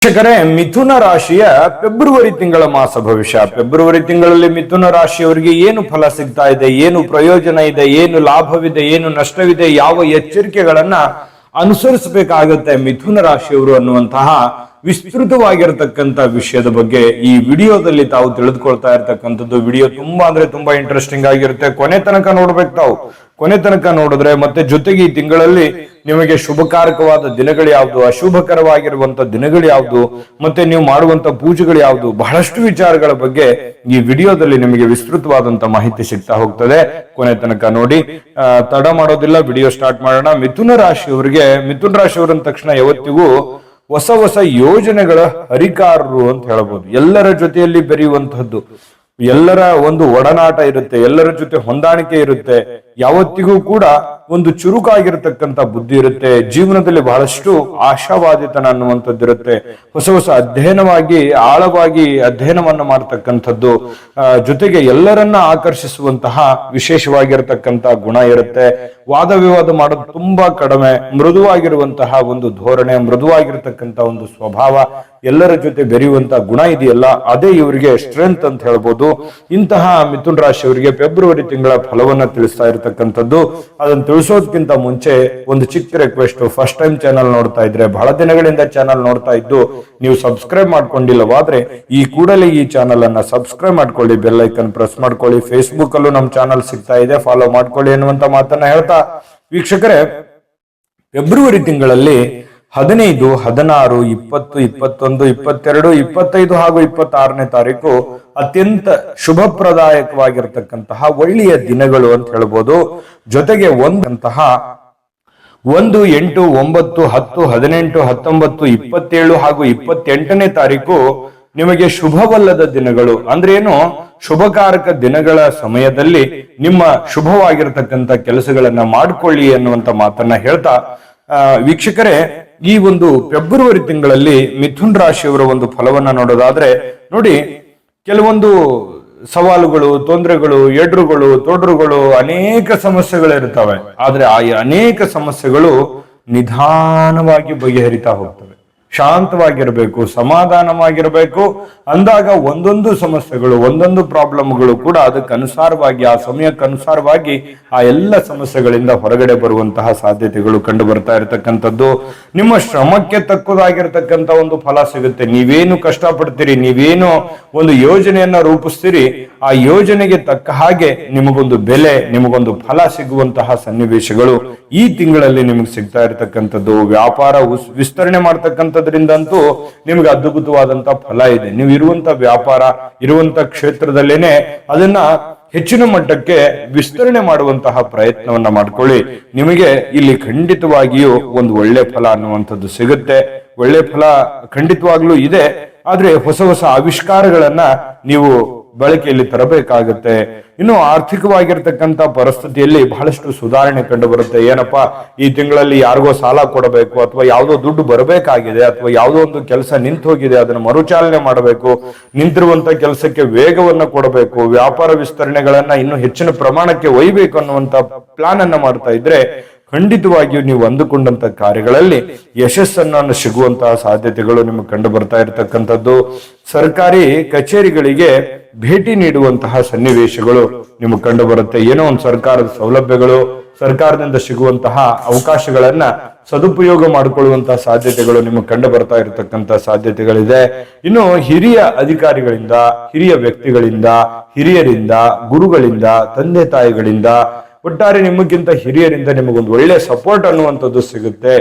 ವೀಕ್ಷಕರೇ, ಮಿಥುನ ರಾಶಿಯ ಫೆಬ್ರವರಿ ತಿಂಗಳ ಮಾಸ ಭವಿಷ್ಯ. ಫೆಬ್ರವರಿ ತಿಂಗಳಲ್ಲಿ ಮಿಥುನ ರಾಶಿಯವರಿಗೆ ಏನು ಫಲ ಸಿಗ್ತಾ ಇದೆ, ಏನು ಪ್ರಯೋಜನ ಇದೆ, ಏನು ಲಾಭವಿದೆ, ಏನು ನಷ್ಟವಿದೆ, ಯಾವ ಎಚ್ಚರಿಕೆಗಳನ್ನ ಅನುಸರಿಸಬೇಕಾಗುತ್ತೆ ಮಿಥುನ ರಾಶಿಯವರು ಅನ್ನುವಂತಹ ವಿಸ್ತೃತವಾಗಿರತಕ್ಕಂತ ವಿಷಯದ ಬಗ್ಗೆ ಈ ವಿಡಿಯೋದಲ್ಲಿ ತಾವು ತಿಳಿದುಕೊಳ್ತಾ ಇರತಕ್ಕಂಥದ್ದು. ವಿಡಿಯೋ ತುಂಬಾ ಅಂದ್ರೆ ತುಂಬಾ ಇಂಟ್ರೆಸ್ಟಿಂಗ್ ಆಗಿರುತ್ತೆ. ಕೊನೆ ತನಕ ನೋಡ್ಬೇಕು ತಾವು. ಕೊನೆ ತನಕ ನೋಡಿದ್ರೆ ಮತ್ತೆ ಜೊತೆಗೆ ಈ ತಿಂಗಳಲ್ಲಿ ನಿಮಗೆ ಶುಭಕಾರಕವಾದ ದಿನಗಳು ಯಾವುದು, ಅಶುಭಕರವಾಗಿರುವಂತ ದಿನಗಳು ಯಾವುದು, ಮತ್ತೆ ನೀವು ಮಾಡುವಂತ ಪೂಜೆಗಳು ಯಾವುದು, ಬಹಳಷ್ಟು ವಿಚಾರಗಳ ಬಗ್ಗೆ ಈ ವಿಡಿಯೋದಲ್ಲಿ ನಿಮಗೆ ವಿಸ್ತೃತವಾದಂತ ಮಾಹಿತಿ ಸಿಗ್ತಾ ಹೋಗ್ತದೆ. ಕೊನೆ ತನಕ ನೋಡಿ. ತಡ ಮಾಡೋದಿಲ್ಲ, ವಿಡಿಯೋ ಸ್ಟಾರ್ಟ್ ಮಾಡೋಣ. ಮಿಥುನ ರಾಶಿಯವರಿಗೆ, ಮಿಥುನ ರಾಶಿಯವರ ತಕ್ಷಣ ಯಾವತ್ತಿಗೂ ಹೊಸ ಹೊಸ ಯೋಜನೆಗಳ ಹರಿಕಾರರು ಅಂತ ಹೇಳ್ಬೋದು. ಎಲ್ಲರ ಜೊತೆಯಲ್ಲಿ ಬೆರೆಯುವಂತಹದ್ದು, ಎಲ್ಲರ ಒಂದು ಒಡನಾಟ ಇರುತ್ತೆ, ಎಲ್ಲರ ಜೊತೆ ಹೊಂದಾಣಿಕೆ ಇರುತ್ತೆ, ಯಾವತ್ತಿಗೂ ಕೂಡ ಒಂದು ಚುರುಕಾಗಿರತಕ್ಕಂತ ಬುದ್ಧಿ ಇರುತ್ತೆ, ಜೀವನದಲ್ಲಿ ಬಹಳಷ್ಟು ಆಶಾವಾದಿತನ ಅನ್ನುವಂಥದ್ದಿರುತ್ತೆ, ಹೊಸ ಹೊಸ ಅಧ್ಯಯನವಾಗಿ ಆಳವಾಗಿ ಅಧ್ಯಯನವನ್ನ ಮಾಡತಕ್ಕಂಥದ್ದು, ಜೊತೆಗೆ ಎಲ್ಲರನ್ನ ಆಕರ್ಷಿಸುವಂತಹ ವಿಶೇಷವಾಗಿರತಕ್ಕಂತ ಗುಣ ಇರುತ್ತೆ. ವಾದ ವಿವಾದ ಮಾಡೋದು ತುಂಬಾ ಕಡಿಮೆ, ಮೃದುವಾಗಿರುವಂತಹ ಒಂದು ಧೋರಣೆ, ಮೃದುವಾಗಿರತಕ್ಕಂತ ಒಂದು ಸ್ವಭಾವ, ಎಲ್ಲರ ಜೊತೆ ಬೆರೆಯುವಂತಹ ಗುಣ ಇದೆಯಲ್ಲ, ಅದೇ ಇವರಿಗೆ ಸ್ಟ್ರೆಂತ್ ಅಂತ ಹೇಳ್ಬೋದು. ಇಂತಹ ಮಿಥುನ ರಾಶಿಯವರಿಗೆ ಫೆಬ್ರವರಿ ತಿಂಗಳ ಫಲವನ್ನ ತಿಳಿಸ್ತಾ ಇರತಕ್ಕಂಥದ್ದು. ಅದನ್ನು ತಿಳಿಸೋದಕ್ಕಿಂತ ಮುಂಚೆ ಒಂದು ಚಿಕ್ಕ ರಿಕ್ವೆಸ್ಟ್. ಫಸ್ಟ್ ಟೈಮ್ ಚಾನಲ್ ನೋಡ್ತಾ ಇದ್ರೆ, ಬಹಳ ದಿನಗಳಿಂದ ಚಾನಲ್ ನೋಡ್ತಾ ಇದ್ದು ನೀವು ಸಬ್ಸ್ಕ್ರೈಬ್ ಮಾಡ್ಕೊಂಡಿಲ್ಲವಾದ್ರೆ ಈ ಕೂಡಲೇ ಈ ಚಾನಲ್ ಅನ್ನ ಸಬ್ಸ್ಕ್ರೈಬ್ ಮಾಡ್ಕೊಳ್ಳಿ, ಬೆಲ್ ಐಕನ್ ಪ್ರೆಸ್ ಮಾಡ್ಕೊಳ್ಳಿ. ಫೇಸ್ಬುಕ್ ಅಲ್ಲೂ ನಮ್ಮ ಚಾನಲ್ ಸಿಗ್ತಾ ಇದೆ, ಫಾಲೋ ಮಾಡ್ಕೊಳ್ಳಿ ಅನ್ನುವಂತ ಮಾತನ್ನ ಹೇಳ್ತಾ, ವೀಕ್ಷಕರೇ, ಫೆಬ್ರವರಿ ತಿಂಗಳಲ್ಲಿ 15, 16, 20, 21, 22, 25 ಹಾಗೂ 26ನೇ ತಾರೀಕು ಅತ್ಯಂತ ಶುಭಪ್ರದಾಯಕವಾಗಿರ್ತಕ್ಕಂತಹ ಒಳ್ಳೆಯ ದಿನಗಳು ಅಂತ ಹೇಳ್ಬೋದು. ಜೊತೆಗೆ 1, 8, 9, 10, 18, 19, 27 ಹಾಗೂ 28ನೇ ತಾರೀಕು ನಿಮಗೆ ಶುಭವಲ್ಲದ ದಿನಗಳು. ಅಂದ್ರೆ ಏನು, ಶುಭಕಾರಕ ದಿನಗಳ ಸಮಯದಲ್ಲಿ ನಿಮ್ಮ ಶುಭವಾಗಿರತಕ್ಕಂತ ಕೆಲಸಗಳನ್ನ ಮಾಡ್ಕೊಳ್ಳಿ ಅನ್ನುವಂತ ಮಾತನ್ನ ಹೇಳ್ತಾ, ವೀಕ್ಷಕರೇ, ಈ ಒಂದು ಫೆಬ್ರವರಿ ತಿಂಗಳಲ್ಲಿ ಮಿಥುನ್ ರಾಶಿಯವರ ಒಂದು ಫಲವನ್ನ ನೋಡೋದಾದ್ರೆ ನೋಡಿ, ಕೆಲವೊಂದು ಸವಾಲುಗಳು, ತೊಂದರೆಗಳು, ಎಡ್ರುಗಳು, ತೊಡರುಗಳು, ಅನೇಕ ಸಮಸ್ಯೆಗಳು ಇರ್ತವೆ. ಆದ್ರೆ ಆ ಅನೇಕ ಸಮಸ್ಯೆಗಳು ನಿಧಾನವಾಗಿ ಬಗೆಹರಿತಾ ಹೋಗ್ತವೆ. ಶಾಂತವಾಗಿರ್ಬೇಕು, ಸಮಾಧಾನವಾಗಿರ್ಬೇಕು ಅಂದಾಗ ಒಂದೊಂದು ಸಮಸ್ಯೆಗಳು, ಒಂದೊಂದು ಪ್ರಾಬ್ಲಮ್ಗಳು ಕೂಡ ಅದಕ್ಕನುಸಾರವಾಗಿ, ಆ ಸಮಯಕ್ಕನುಸಾರವಾಗಿ ಆ ಎಲ್ಲ ಸಮಸ್ಯೆಗಳಿಂದ ಹೊರಗಡೆ ಬರುವಂತಹ ಸಾಧ್ಯತೆಗಳು ಕಂಡು ಬರ್ತಾ ಇರತಕ್ಕಂಥದ್ದು. ನಿಮ್ಮ ಶ್ರಮಕ್ಕೆ ತಕ್ಕದಾಗಿರ್ತಕ್ಕಂಥ ಒಂದು ಫಲ ಸಿಗುತ್ತೆ. ನೀವೇನು ಕಷ್ಟಪಡ್ತೀರಿ, ನೀವೇನು ಒಂದು ಯೋಜನೆಯನ್ನ ರೂಪಿಸ್ತೀರಿ, ಆ ಯೋಜನೆಗೆ ತಕ್ಕ ಹಾಗೆ ನಿಮಗೊಂದು ಬೆಲೆ, ನಿಮಗೊಂದು ಫಲ ಸಿಗುವಂತಹ ಸನ್ನಿವೇಶಗಳು ಈ ತಿಂಗಳಲ್ಲಿ ನಿಮಗೆ ಸಿಗ್ತಾ ಇರತಕ್ಕಂಥದ್ದು. ವ್ಯಾಪಾರ ವಿಸ್ತರಣೆ ಮಾಡ್ತಕ್ಕಂಥದ್ರಿಂದಂತೂ ನಿಮ್ಗೆ ಅದ್ಭುತವಾದಂತ ಫಲ ಇದೆ. ನೀವು ಇರುವಂತ ವ್ಯಾಪಾರ, ಇರುವಂತ ಕ್ಷೇತ್ರದಲ್ಲೇನೆ ಅದನ್ನ ಹೆಚ್ಚಿನ ಮಟ್ಟಕ್ಕೆ ವಿಸ್ತರಣೆ ಮಾಡುವಂತಹ ಪ್ರಯತ್ನವನ್ನ ಮಾಡ್ಕೊಳ್ಳಿ. ನಿಮಗೆ ಇಲ್ಲಿ ಖಂಡಿತವಾಗಿಯೂ ಒಂದು ಒಳ್ಳೆ ಫಲ ಅನ್ನುವಂಥದ್ದು ಸಿಗುತ್ತೆ. ಒಳ್ಳೆ ಫಲ ಖಂಡಿತವಾಗ್ಲೂ ಇದೆ. ಆದ್ರೆ ಹೊಸ ಹೊಸ ಆವಿಷ್ಕಾರಗಳನ್ನ ನೀವು ಬಳಕೆಯಲ್ಲಿ ತರಬೇಕಾಗುತ್ತೆ. ಇನ್ನು ಆರ್ಥಿಕವಾಗಿರ್ತಕ್ಕಂಥ ಪರಿಸ್ಥಿತಿಯಲ್ಲಿ ಬಹಳಷ್ಟು ಸುಧಾರಣೆ ಕಂಡು ಬರುತ್ತೆ. ಏನಪ್ಪಾ, ಈ ತಿಂಗಳಲ್ಲಿ ಯಾರಿಗೋ ಸಾಲ ಕೊಡಬೇಕು, ಅಥವಾ ಯಾವುದೋ ದುಡ್ಡು ಬರಬೇಕಾಗಿದೆ, ಅಥವಾ ಯಾವುದೋ ಒಂದು ಕೆಲಸ ನಿಂತು ಹೋಗಿದೆ, ಅದನ್ನು ಮರುಚಾಲನೆ ಮಾಡಬೇಕು, ನಿಂತಿರುವಂತ ಕೆಲಸಕ್ಕೆ ವೇಗವನ್ನ ಕೊಡಬೇಕು, ವ್ಯಾಪಾರ ವಿಸ್ತರಣೆಗಳನ್ನ ಇನ್ನು ಹೆಚ್ಚಿನ ಪ್ರಮಾಣಕ್ಕೆ ಒಯ್ಯಬೇಕು ಅನ್ನುವಂತ ಪ್ಲಾನ್ ಅನ್ನ ಮಾಡ್ತಾ ಇದ್ರೆ ಖಂಡಿತವಾಗಿಯೂ ನೀವು ಅಂದುಕೊಂಡಂತ ಕಾರ್ಯಗಳಲ್ಲಿ ಯಶಸ್ಸನ್ನು ಸಿಗುವಂತಹ ಸಾಧ್ಯತೆಗಳು ನಿಮಗೆ ಕಂಡು ಬರ್ತಾ ಇರತಕ್ಕಂಥದ್ದು. ಸರ್ಕಾರಿ ಕಚೇರಿಗಳಿಗೆ ಭೇಟಿ ನೀಡುವಂತಹ ಸನ್ನಿವೇಶಗಳು ನಿಮಗೆ ಕಂಡು ಬರುತ್ತೆ. ಏನೋ ಒಂದು ಸರ್ಕಾರದ ಸೌಲಭ್ಯಗಳು, ಸರ್ಕಾರದಿಂದ ಸಿಗುವಂತಹ ಅವಕಾಶಗಳನ್ನ ಸದುಪಯೋಗ ಮಾಡಿಕೊಳ್ಳುವಂತಹ ಸಾಧ್ಯತೆಗಳು ನಿಮಗೆ ಕಂಡು ಬರ್ತಾ ಇರತಕ್ಕಂತ ಸಾಧ್ಯತೆಗಳಿದೆ. ಇನ್ನು ಹಿರಿಯ ಅಧಿಕಾರಿಗಳಿಂದ, ಹಿರಿಯ ವ್ಯಕ್ತಿಗಳಿಂದ, ಹಿರಿಯರಿಂದ, ಗುರುಗಳಿಂದ, ತಂದೆ ತಾಯಿಗಳಿಂದ, ಒಟ್ಟಾರೆ ನಿಮಗಿಂತ ಹಿರಿಯರಿಂದ ನಿಮಗೊಂದು ಒಳ್ಳೆ ಸಪೋರ್ಟ್ ಅನ್ನುವಂಥದ್ದು ಸಿಗುತ್ತೆ,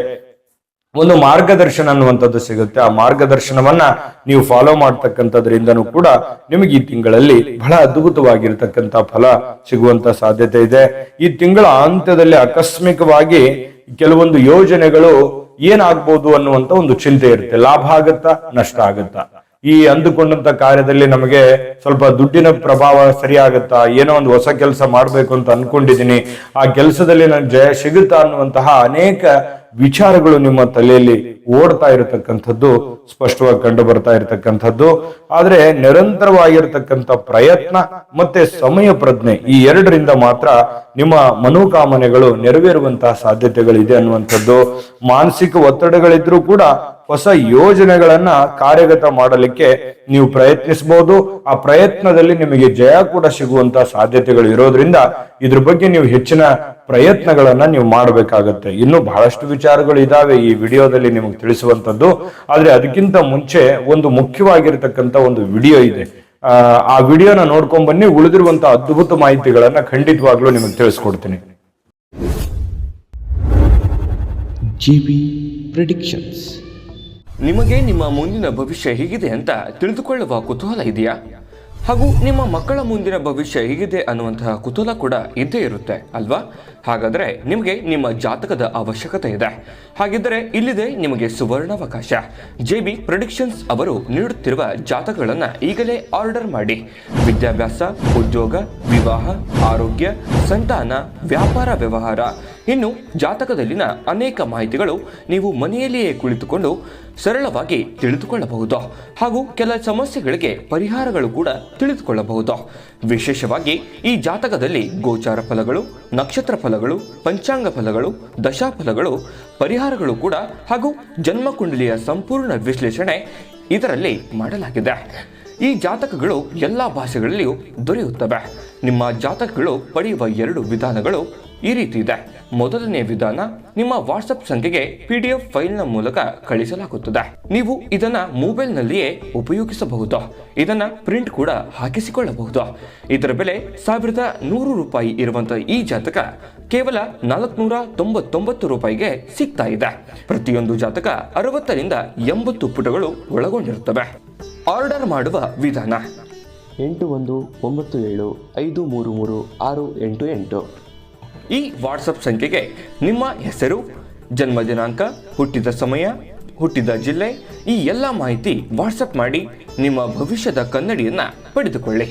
ಒಂದು ಮಾರ್ಗದರ್ಶನ ಅನ್ನುವಂಥದ್ದು ಸಿಗುತ್ತೆ. ಆ ಮಾರ್ಗದರ್ಶನವನ್ನ ನೀವು ಫಾಲೋ ಮಾಡ್ತಕ್ಕಂಥದ್ರಿಂದನೂ ಕೂಡ ನಿಮಗೆ ಈ ತಿಂಗಳಲ್ಲಿ ಬಹಳ ಅದ್ಭುತವಾಗಿರ್ತಕ್ಕಂಥ ಫಲ ಸಿಗುವಂತ ಸಾಧ್ಯತೆ ಇದೆ. ಈ ತಿಂಗಳ ಅಂತ್ಯದಲ್ಲಿ ಆಕಸ್ಮಿಕವಾಗಿ ಕೆಲವೊಂದು ಯೋಜನೆಗಳು ಏನಾಗ್ಬೋದು ಅನ್ನುವಂತ ಒಂದು ಚಿಂತೆ ಇರುತ್ತೆ. ಲಾಭ ಆಗತ್ತಾ, ನಷ್ಟ ಆಗತ್ತಾ, ಈ ಅಂದುಕೊಂಡಂತ ಕಾರ್ಯದಲ್ಲಿ ನಮಗೆ ಸ್ವಲ್ಪ ದುಡ್ಡಿನ ಪ್ರಭಾವ ಸರಿಯಾಗತ್ತಾ, ಏನೋ ಒಂದು ಹೊಸ ಕೆಲಸ ಮಾಡ್ಬೇಕು ಅಂತ ಅನ್ಕೊಂಡಿದೀನಿ, ಆ ಕೆಲಸದಲ್ಲಿ ನನ್ಗೆ ಜಯ ಸಿಗುತ್ತಾ ಅನ್ನುವಂತಹ ಅನೇಕ ವಿಚಾರಗಳು ನಿಮ್ಮ ತಲೆಯಲ್ಲಿ ಓಡ್ತಾ ಇರತಕ್ಕಂಥದ್ದು ಸ್ಪಷ್ಟವಾಗಿ ಕಂಡು ಬರ್ತಾ ಇರತಕ್ಕಂಥದ್ದು. ಆದ್ರೆ ನಿರಂತರವಾಗಿರ್ತಕ್ಕಂಥ ಪ್ರಯತ್ನ ಮತ್ತೆ ಸಮಯ ಪ್ರಜ್ಞೆ ಈ ಎರಡರಿಂದ ಮಾತ್ರ ನಿಮ್ಮ ಮನೋಕಾಮನೆಗಳು ನೆರವೇರುವಂತಹ ಸಾಧ್ಯತೆಗಳಿದೆ ಅನ್ನುವಂಥದ್ದು. ಮಾನಸಿಕ ಒತ್ತಡಗಳಿದ್ರೂ ಕೂಡ ಹೊಸ ಯೋಜನೆಗಳನ್ನ ಕಾರ್ಯಗತ ಮಾಡಲಿಕ್ಕೆ ನೀವು ಪ್ರಯತ್ನಿಸಬಹುದು. ಆ ಪ್ರಯತ್ನದಲ್ಲಿ ನಿಮಗೆ ಜಯ ಕೂಡ ಸಿಗುವಂತಹ ಸಾಧ್ಯತೆಗಳು ಇರೋದ್ರಿಂದ ಇದ್ರ ಬಗ್ಗೆ ನೀವು ಹೆಚ್ಚಿನ ಪ್ರಯತ್ನಗಳನ್ನ ನೀವು ಮಾಡಬೇಕಾಗತ್ತೆ. ಇನ್ನು ಬಹಳಷ್ಟು ವಿಚಾರಗಳು ಇದಾವೆ ಈ ವಿಡಿಯೋದಲ್ಲಿ ನಿಮಗೆ ತಿಳಿಸುವಂತದ್ದು. ಆದ್ರೆ ಅದಕ್ಕಿಂತ ಮುಂಚೆ ಒಂದು ಮುಖ್ಯವಾಗಿರ್ತಕ್ಕಂಥ ಒಂದು ವಿಡಿಯೋ ಇದೆ. ಆ ವಿಡಿಯೋನ ನೋಡ್ಕೊಂಡ್ ಬನ್ನಿ. ಉಳಿದಿರುವಂತಹ ಅದ್ಭುತ ಮಾಹಿತಿಗಳನ್ನ ಖಂಡಿತವಾಗ್ಲೂ ನಿಮಗೆ ತಿಳಿಸ್ಕೊಡ್ತೀನಿ. GB predictions. ನಿಮಗೆ ನಿಮ್ಮ ಮುಂದಿನ ಭವಿಷ್ಯ ಹೇಗಿದೆ ಅಂತ ತಿಳಿದುಕೊಳ್ಳುವ ಕುತೂಹಲ ಇದೆಯಾ? ಹಾಗೂ ನಿಮ್ಮ ಮಕ್ಕಳ ಮುಂದಿನ ಭವಿಷ್ಯ ಹೇಗಿದೆ ಅನ್ನುವಂತಹ ಕುತೂಹಲ ಕೂಡ ಇದ್ದೇ ಇರುತ್ತೆ ಅಲ್ವಾ? ಹಾಗಾದರೆ ನಿಮಗೆ ನಿಮ್ಮ ಜಾತಕದ ಅವಶ್ಯಕತೆ ಇದೆ. ಹಾಗಿದ್ದರೆ ಇಲ್ಲಿದೆ ನಿಮಗೆ ಸುವರ್ಣಾವಕಾಶ. JB ಪ್ರೆಡಿಕ್ಷನ್ಸ್ ಅವರು ನೀಡುತ್ತಿರುವ ಜಾತಕಗಳನ್ನು ಈಗಲೇ ಆರ್ಡರ್ ಮಾಡಿ. ವಿದ್ಯಾಭ್ಯಾಸ, ಉದ್ಯೋಗ, ವಿವಾಹ, ಆರೋಗ್ಯ, ಸಂತಾನ, ವ್ಯಾಪಾರ ವ್ಯವಹಾರ, ಇನ್ನು ಜಾತಕದಲ್ಲಿನ ಅನೇಕ ಮಾಹಿತಿಗಳು ನೀವು ಮನೆಯಲ್ಲಿಯೇ ಕುಳಿತುಕೊಂಡು ಸರಳವಾಗಿ ತಿಳಿದುಕೊಳ್ಳಬಹುದು. ಹಾಗೂ ಕೆಲ ಸಮಸ್ಯೆಗಳಿಗೆ ಪರಿಹಾರಗಳು ಕೂಡ ತಿಳಿದುಕೊಳ್ಳಬಹುದು. ವಿಶೇಷವಾಗಿ ಈ ಜಾತಕದಲ್ಲಿ ಗೋಚಾರ ಫಲಗಳು, ನಕ್ಷತ್ರ ಫಲಗಳು, ಪಂಚಾಂಗ ಫಲಗಳು, ದಶಾಫಲಗಳು, ಪರಿಹಾರಗಳು ಕೂಡ ಹಾಗೂ ಜನ್ಮಕುಂಡಲಿಯ ಸಂಪೂರ್ಣ ವಿಶ್ಲೇಷಣೆ ಇದರಲ್ಲಿ ಮಾಡಲಾಗಿದೆ. ಈ ಜಾತಕಗಳು ಎಲ್ಲ ಭಾಷೆಗಳಲ್ಲಿಯೂ ದೊರೆಯುತ್ತವೆ. ನಿಮ್ಮ ಜಾತಕಗಳು ಪಡೆಯುವ 2 ವಿಧಾನಗಳು ಈ ರೀತಿ ಇದೆ. ಮೊದಲನೇ ವಿಧಾನ, ನಿಮ್ಮ ವಾಟ್ಸಪ್ ಸಂಖ್ಯೆಗೆ PDF ಫೈಲ್ನ ಮೂಲಕ ಕಳಿಸಲಾಗುತ್ತದೆ. ನೀವು ಇದನ್ನ ಮೊಬೈಲ್ನಲ್ಲಿಯೇ ಉಪಯೋಗಿಸಬಹುದು. ಇದನ್ನ ಪ್ರಿಂಟ್ ಕೂಡ ಹಾಕಿಸಿಕೊಳ್ಳಬಹುದು. ಇದರ ಬೆಲೆ 1100 ರೂಪಾಯಿ ಇರುವಂತಹ ಈ ಜಾತಕ ಕೇವಲ 499 ರೂಪಾಯಿಗೆ ಸಿಗ್ತಾ ಇದೆ. ಪ್ರತಿಯೊಂದು ಜಾತಕ 60 ರಿಂದ 80 ಪುಟಗಳು ಒಳಗೊಂಡಿರುತ್ತವೆ. ಆರ್ಡರ್ ಮಾಡುವ ವಿಧಾನ 8197533688. ಈ ವಾಟ್ಸಪ್ ಸಂಖ್ಯೆಗೆ ನಿಮ್ಮ ಹೆಸರು, ಜನ್ಮ ದಿನಾಂಕ, ಹುಟ್ಟಿದ ಸಮಯ, ಹುಟ್ಟಿದ ಜಿಲ್ಲೆ ಈ ಎಲ್ಲ ಮಾಹಿತಿ ವಾಟ್ಸಪ್ ಮಾಡಿ ನಿಮ್ಮ ಭವಿಷ್ಯದ ಕನ್ನಡಿಯನ್ನ ಪಡೆದುಕೊಳ್ಳಿ.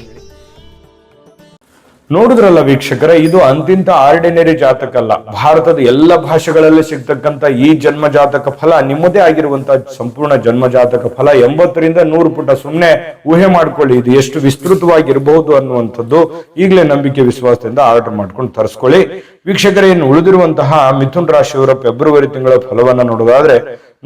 ನೋಡಿದ್ರಲ್ಲ ವೀಕ್ಷಕರೇ, ಇದು ಅಂತಿಂತ ಆರ್ಡಿನರಿ ಜಾತಕ ಅಲ್ಲ. ಭಾರತದ ಎಲ್ಲ ಭಾಷೆಗಳಲ್ಲಿ ಸಿಗ್ತಕ್ಕಂಥ ಈ ಜನ್ಮ ಜಾತಕ ಫಲ ನಿಮ್ಮದೇ ಆಗಿರುವಂತಹ ಸಂಪೂರ್ಣ ಜನ್ಮ ಜಾತಕ ಫಲ 80 ರಿಂದ 100 ಪುಟ. ಸುಮ್ನೆ ಊಹೆ ಮಾಡ್ಕೊಳ್ಳಿ ಇದು ಎಷ್ಟು ವಿಸ್ತೃತವಾಗಿರಬಹುದು ಅನ್ನುವಂಥದ್ದು. ಈಗಲೇ ನಂಬಿಕೆ ವಿಶ್ವಾಸದಿಂದ ಆರ್ಡರ್ ಮಾಡ್ಕೊಂಡು ತರಿಸ್ಕೊಳ್ಳಿ. ವೀಕ್ಷಕರೇ, ಇನ್ನು ಉಳಿದಿರುವಂತಹ ಮಿಥುನ್ ರಾಶಿಯವರ ಫೆಬ್ರವರಿ ತಿಂಗಳ ಫಲವನ್ನ ನೋಡೋದಾದ್ರೆ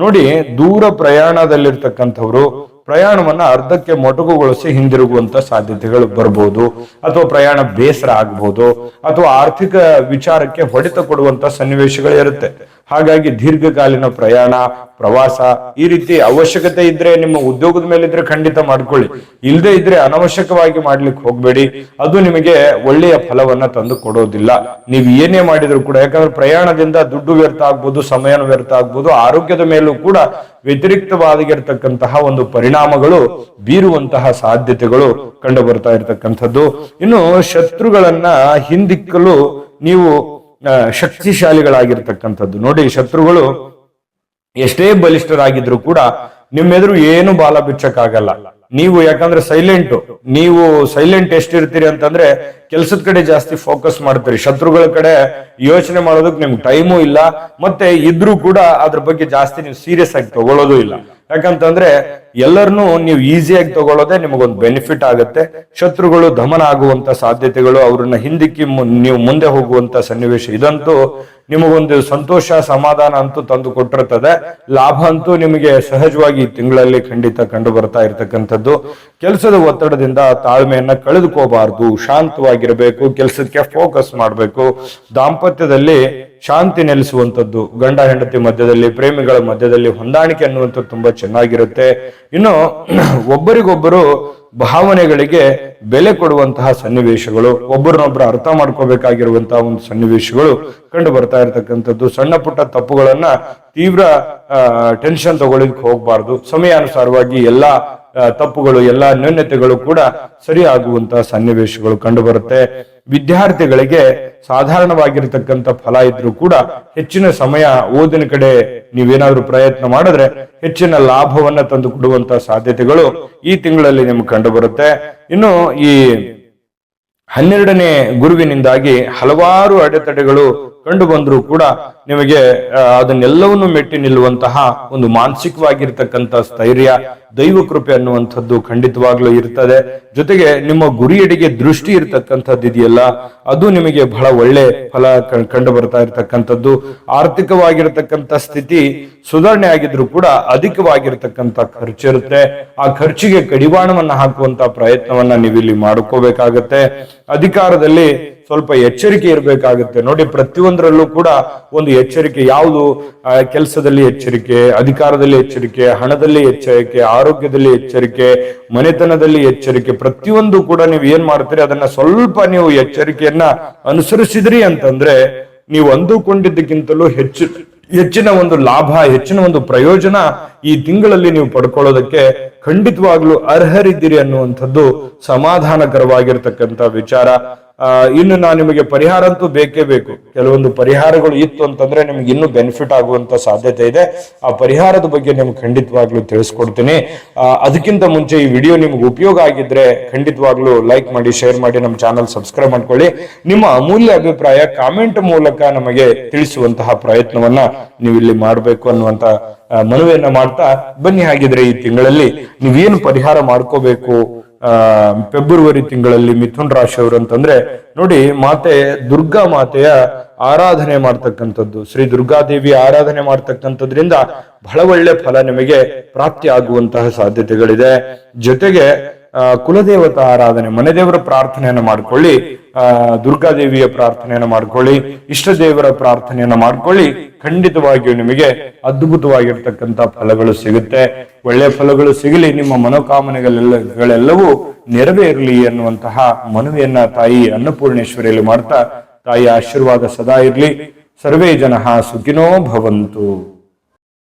ನೋಡಿ, ದೂರ ಪ್ರಯಾಣದಲ್ಲಿರ್ತಕ್ಕಂಥವ್ರು ಪ್ರಯಾಣವನ್ನ ಅರ್ಧಕ್ಕೆ ಮೊಟಕುಗೊಳಿಸಿ ಹಿಂದಿರುಗುವಂತ ಸಾಧ್ಯತೆಗಳು ಬರ್ಬೋದು, ಅಥವಾ ಪ್ರಯಾಣ ಬೇಸರ ಆಗ್ಬಹುದು, ಅಥವಾ ಆರ್ಥಿಕ ವಿಚಾರಕ್ಕೆ ಹೊಡೆತ ಕೊಡುವಂತ ಸನ್ನಿವೇಶಗಳು ಇರುತ್ತೆ. ಹಾಗಾಗಿ ದೀರ್ಘಕಾಲೀನ ಪ್ರಯಾಣ, ಪ್ರವಾಸ ಈ ರೀತಿ ಅವಶ್ಯಕತೆ ಇದ್ರೆ ನಿಮ್ಮ ಉದ್ಯೋಗದ ಮೇಲೆ ಇದ್ರೆ ಖಂಡಿತ ಮಾಡ್ಕೊಳ್ಳಿ. ಇಲ್ಲದೆ ಇದ್ರೆ ಅನವಶ್ಯಕವಾಗಿ ಮಾಡ್ಲಿಕ್ಕೆ ಹೋಗ್ಬೇಡಿ. ಅದು ನಿಮಗೆ ಒಳ್ಳೆಯ ಫಲವನ್ನ ತಂದು ಕೊಡೋದಿಲ್ಲ. ನೀವು ಏನೇ ಮಾಡಿದ್ರು ಕೂಡ. ಯಾಕಂದ್ರೆ ಪ್ರಯಾಣದಿಂದ ದುಡ್ಡು ವ್ಯರ್ಥ ಆಗ್ಬೋದು, ಸಮಯನ ವ್ಯರ್ಥ ಆಗ್ಬೋದು, ಆರೋಗ್ಯದ ಮೇಲೂ ಕೂಡ ವ್ಯತಿರಿಕ್ತವಾಗಿರ್ತಕ್ಕಂತಹ ಒಂದು ಪರಿಣಾಮಗಳು ಬೀರುವಂತಹ ಸಾಧ್ಯತೆಗಳು ಕಂಡು ಬರ್ತಾ ಇರತಕ್ಕಂಥದ್ದು. ಇನ್ನು ಶತ್ರುಗಳನ್ನ ಹಿಂದಿಕ್ಕಲು ನೀವು ಶಕ್ತಿಶಾಲಿಗಳಾಗಿರ್ತಕ್ಕಂಥದ್ದು. ನೋಡಿ, ಶತ್ರುಗಳು ಎಷ್ಟೇ ಬಲಿಷ್ಠರಾಗಿದ್ರು ಕೂಡ ನಿಮ್ಮೆದುರು ಏನು ಬಾಲ ಬಿಚ್ಚಕ್ಕಾಗಲ್ಲ. ನೀವು ಯಾಕಂದ್ರೆ ನೀವು ಸೈಲೆಂಟ್ ಎಷ್ಟಿರ್ತೀರಿ ಅಂತಂದ್ರೆ ಕೆಲಸದ ಕಡೆ ಜಾಸ್ತಿ ಫೋಕಸ್ ಮಾಡ್ತೀರಿ. ಶತ್ರುಗಳ ಕಡೆ ಯೋಚನೆ ಮಾಡೋದಕ್ಕೆ ನಿಮ್ಗೆ ಟೈಮು ಇಲ್ಲ. ಮತ್ತೆ ಇದ್ರೂ ಕೂಡ ಅದ್ರ ಬಗ್ಗೆ ಜಾಸ್ತಿ ನೀವು ಸೀರಿಯಸ್ ಆಗಿ ತಗೊಳ್ಳೋದು ಇಲ್ಲ. ಯಾಕಂತಂದ್ರೆ ಎಲ್ಲರನ್ನೂ ನೀವು ಈಸಿಯಾಗಿ ತಗೊಳ್ಳೋದೇ ನಿಮಗೊಂದು ಬೆನಿಫಿಟ್ ಆಗುತ್ತೆ. ಶತ್ರುಗಳು ದಮನ ಆಗುವಂತ ಸಾಧ್ಯತೆಗಳು, ಅವ್ರನ್ನ ಹಿಂದಿಕ್ಕಿ ನೀವು ಮುಂದೆ ಹೋಗುವಂತ ಸನ್ನಿವೇಶ ಇದಂತೂ ನಿಮಗೊಂದು ಸಂತೋಷ, ಸಮಾಧಾನ ಅಂತೂ ತಂದು ಕೊಟ್ಟಿರ್ತದೆ. ಲಾಭ ಅಂತೂ ನಿಮಗೆ ಸಹಜವಾಗಿ ಈ ತಿಂಗಳಲ್ಲಿ ಖಂಡಿತ ಕಂಡು ಬರ್ತಾ ಇರ್ತಕ್ಕಂಥದ್ದು. ಕೆಲಸದ ಒತ್ತಡದಿಂದ ತಾಳ್ಮೆಯನ್ನ ಕಳೆದುಕೋಬಾರ್ದು, ಶಾಂತವಾಗಿರಬೇಕು, ಕೆಲಸಕ್ಕೆ ಫೋಕಸ್ ಮಾಡಬೇಕು. ದಾಂಪತ್ಯದಲ್ಲಿ ಶಾಂತಿ ನೆಲೆಸುವಂಥದ್ದು, ಗಂಡ ಹೆಂಡತಿ ಮಧ್ಯದಲ್ಲಿ, ಪ್ರೇಮಿಗಳ ಮಧ್ಯದಲ್ಲಿ ಹೊಂದಾಣಿಕೆ ಅನ್ನುವಂಥದ್ದು ತುಂಬಾ ಚೆನ್ನಾಗಿರುತ್ತೆ. ಇನ್ನು ಒಬ್ಬರಿಗೊಬ್ಬರು ಭಾವನೆಗಳಿಗೆ ಬೆಲೆ ಕೊಡುವಂತಹ ಸನ್ನಿವೇಶಗಳು, ಒಬ್ಬರನ್ನೊಬ್ಬರು ಅರ್ಥ ಮಾಡ್ಕೋಬೇಕಾಗಿರುವಂತಹ ಒಂದು ಸನ್ನಿವೇಶಗಳು ಕಂಡು ಬರ್ತಾ ಇರತಕ್ಕಂಥದ್ದು. ಸಣ್ಣ ಪುಟ್ಟ ತಪ್ಪುಗಳನ್ನ ತೀವ್ರ ಟೆನ್ಷನ್ ತಗೊಳ್ಳಿಕ್ಕೆ ಹೋಗ್ಬಾರ್ದು. ಸಮಯಾನುಸಾರವಾಗಿ ಎಲ್ಲಾ ತಪ್ಪುಗಳು, ಎಲ್ಲಾ ನ್ಯೂನ್ಯತೆಗಳು ಕೂಡ ಸರಿ ಆಗುವಂತಹ ಸನ್ನಿವೇಶಗಳು ಕಂಡು ಬರುತ್ತೆ. ವಿದ್ಯಾರ್ಥಿಗಳಿಗೆ ಸಾಧಾರಣವಾಗಿರ್ತಕ್ಕಂಥ ಫಲ ಇದ್ರೂ ಕೂಡ ಹೆಚ್ಚಿನ ಸಮಯ ಓದಿನ ಕಡೆ ನೀವೇನಾದ್ರೂ ಪ್ರಯತ್ನ ಮಾಡಿದ್ರೆ ಹೆಚ್ಚಿನ ಲಾಭವನ್ನ ತಂದು ಕೊಡುವಂತಹ ಸಾಧ್ಯತೆಗಳು ಈ ತಿಂಗಳಲ್ಲಿ ನಿಮ್ಗೆ ಕಂಡು ಬರುತ್ತೆ. ಇನ್ನು ಈ 12ನೇ ಗುರುವಿನಿಂದಾಗಿ ಹಲವಾರು ಅಡೆತಡೆಗಳು ಕಂಡು ಬಂದ್ರೂ ಕೂಡ ನಿಮಗೆ ಅದನ್ನೆಲ್ಲವನ್ನು ಮೆಟ್ಟಿ ನಿಲ್ಲುವಂತಹ ಒಂದು ಮಾನಸಿಕವಾಗಿರ್ತಕ್ಕಂಥ ಸ್ಥೈರ್ಯ, ದೈವ ಕೃಪೆ ಅನ್ನುವಂಥದ್ದು ಖಂಡಿತವಾಗ್ಲೂ ಇರ್ತದೆ. ಜೊತೆಗೆ ನಿಮ್ಮ ಗುರಿಯೆಡೆಗೆ ದೃಷ್ಟಿ ಇರ್ತಕ್ಕಂಥದ್ದು ಇದೆಯಲ್ಲ, ಅದು ನಿಮಗೆ ಬಹಳ ಒಳ್ಳೆ ಫಲ ಕಂಡು ಬರ್ತಾ ಇರ್ತಕ್ಕಂಥದ್ದು. ಆರ್ಥಿಕವಾಗಿರ್ತಕ್ಕಂಥ ಸ್ಥಿತಿ ಸುಧಾರಣೆ ಆಗಿದ್ರು ಕೂಡ ಅಧಿಕವಾಗಿರ್ತಕ್ಕಂಥ ಖರ್ಚಿರುತ್ತೆ. ಆ ಖರ್ಚಿಗೆ ಕಡಿವಾಣವನ್ನ ಹಾಕುವಂತ ಪ್ರಯತ್ನವನ್ನ ನೀವಿಲ್ಲಿ ಮಾಡ್ಕೋಬೇಕಾಗತ್ತೆ. ಅಧಿಕಾರದಲ್ಲಿ ಸ್ವಲ್ಪ ಎಚ್ಚರಿಕೆ ಇರಬೇಕಾಗುತ್ತೆ. ನೋಡಿ, ಪ್ರತಿಯೊಂದರಲ್ಲೂ ಕೂಡ ಒಂದು ಎಚ್ಚರಿಕೆ. ಯಾವುದು ಕೆಲಸದಲ್ಲಿ ಎಚ್ಚರಿಕೆ, ಅಧಿಕಾರದಲ್ಲಿ ಎಚ್ಚರಿಕೆ, ಹಣದಲ್ಲಿ ಎಚ್ಚರಿಕೆ, ಆರೋಗ್ಯದಲ್ಲಿ ಎಚ್ಚರಿಕೆ, ಮನೆತನದಲ್ಲಿ ಎಚ್ಚರಿಕೆ. ಪ್ರತಿಯೊಂದು ಕೂಡ ನೀವು ಏನ್ ಮಾಡ್ತೀರಿ ಅದನ್ನ ಸ್ವಲ್ಪ ನೀವು ಎಚ್ಚರಿಕೆಯನ್ನ ಅನುಸರಿಸಿದ್ರಿ ಅಂತಂದ್ರೆ ನೀವು ಅಂದುಕೊಂಡಿದ್ದಕ್ಕಿಂತಲೂ ಹೆಚ್ಚಿನ ಒಂದು ಲಾಭ, ಹೆಚ್ಚಿನ ಒಂದು ಪ್ರಯೋಜನ ಈ ತಿಂಗಳಲ್ಲಿ ನೀವು ಪಡ್ಕೊಳ್ಳೋದಕ್ಕೆ ಖಂಡಿತವಾಗ್ಲೂ ಅರ್ಹರಿದ್ದೀರಿ ಅನ್ನುವಂಥದ್ದು ಸಮಾಧಾನಕರವಾಗಿರ್ತಕ್ಕಂಥ ವಿಚಾರ. ಇನ್ನು ನಾನು ನಿಮಗೆ ಪರಿಹಾರ ಅಂತೂ ಬೇಕೇ ಬೇಕು. ಕೆಲವೊಂದು ಪರಿಹಾರಗಳು ಇತ್ತು ಅಂತಂದ್ರೆ ನಿಮ್ಗೆ ಇನ್ನೂ ಬೆನಿಫಿಟ್ ಆಗುವಂತ ಸಾಧ್ಯತೆ ಇದೆ. ಆ ಪರಿಹಾರದ ಬಗ್ಗೆ ನಿಮ್ಗೆ ಖಂಡಿತವಾಗ್ಲೂ ತಿಳಿಸ್ಕೊಡ್ತೀನಿ. ಅದಕ್ಕಿಂತ ಮುಂಚೆ ಈ ವಿಡಿಯೋ ನಿಮ್ಗೆ ಉಪಯೋಗ ಆಗಿದ್ರೆ ಖಂಡಿತವಾಗ್ಲೂ ಲೈಕ್ ಮಾಡಿ, ಶೇರ್ ಮಾಡಿ, ನಮ್ಮ ಚಾನಲ್ ಸಬ್ಸ್ಕ್ರೈಬ್ ಮಾಡ್ಕೊಳ್ಳಿ. ನಿಮ್ಮ ಅಮೂಲ್ಯ ಅಭಿಪ್ರಾಯ ಕಾಮೆಂಟ್ ಮೂಲಕ ನಮಗೆ ತಿಳಿಸುವಂತಹ ಪ್ರಯತ್ನವನ್ನ ನೀವು ಇಲ್ಲಿ ಮಾಡಬೇಕು ಅನ್ನುವಂತ ಮನವಿಯನ್ನ ಮಾಡ್ತಾ ಬನ್ನಿ. ಹಾಗಿದ್ರೆ ಈ ತಿಂಗಳಲ್ಲಿ ನೀವೇನು ಪರಿಹಾರ ಮಾಡ್ಕೋಬೇಕು ಫೆಬ್ರವರಿ ತಿಂಗಳಲ್ಲಿ ಮಿಥುನ್ ರಾಶಿಯವರು ಅಂತಂದ್ರೆ, ನೋಡಿ, ಮಾತೆ ದುರ್ಗಾ ಮಾತೆಯ ಆರಾಧನೆ ಮಾಡ್ತಕ್ಕಂಥದ್ದು, ಶ್ರೀ ದುರ್ಗಾದೇವಿ ಆರಾಧನೆ ಮಾಡ್ತಕ್ಕಂಥದ್ರಿಂದ ಬಹಳ ಒಳ್ಳೆ ಫಲ ನಿಮಗೆ ಪ್ರಾಪ್ತಿ ಆಗುವಂತಹ ಸಾಧ್ಯತೆಗಳಿದೆ. ಜೊತೆಗೆ ಕುಲದೇವತಾ ಆರಾಧನೆ, ಮನೆ ದೇವರ ಪ್ರಾರ್ಥನೆಯನ್ನ ಮಾಡ್ಕೊಳ್ಳಿ, ದುರ್ಗಾದೇವಿಯ ಪ್ರಾರ್ಥನೆಯನ್ನ ಮಾಡ್ಕೊಳ್ಳಿ, ಇಷ್ಟ ದೇವರ ಪ್ರಾರ್ಥನೆಯನ್ನ ಮಾಡ್ಕೊಳ್ಳಿ. ಖಂಡಿತವಾಗಿಯೂ ನಿಮಗೆ ಅದ್ಭುತವಾಗಿರ್ತಕ್ಕಂಥ ಫಲಗಳು ಸಿಗುತ್ತೆ. ಒಳ್ಳೆ ಫಲಗಳು ಸಿಗಲಿ, ನಿಮ್ಮ ಮನೋಕಾಮನೆಗಳೆಲ್ಲವೂ ನೆರವೇರಲಿ ಅನ್ನುವಂತಹ ಮನವಿಯನ್ನ ತಾಯಿ ಅನ್ನಪೂರ್ಣೇಶ್ವರಿಯಲ್ಲಿ ಮಾಡ್ತಾ, ತಾಯಿಯ ಆಶೀರ್ವಾದ ಸದಾ ಇರ್ಲಿ. ಸರ್ವೇ ಜನಃ ಸುಖಿನೋ ಭವಂತು.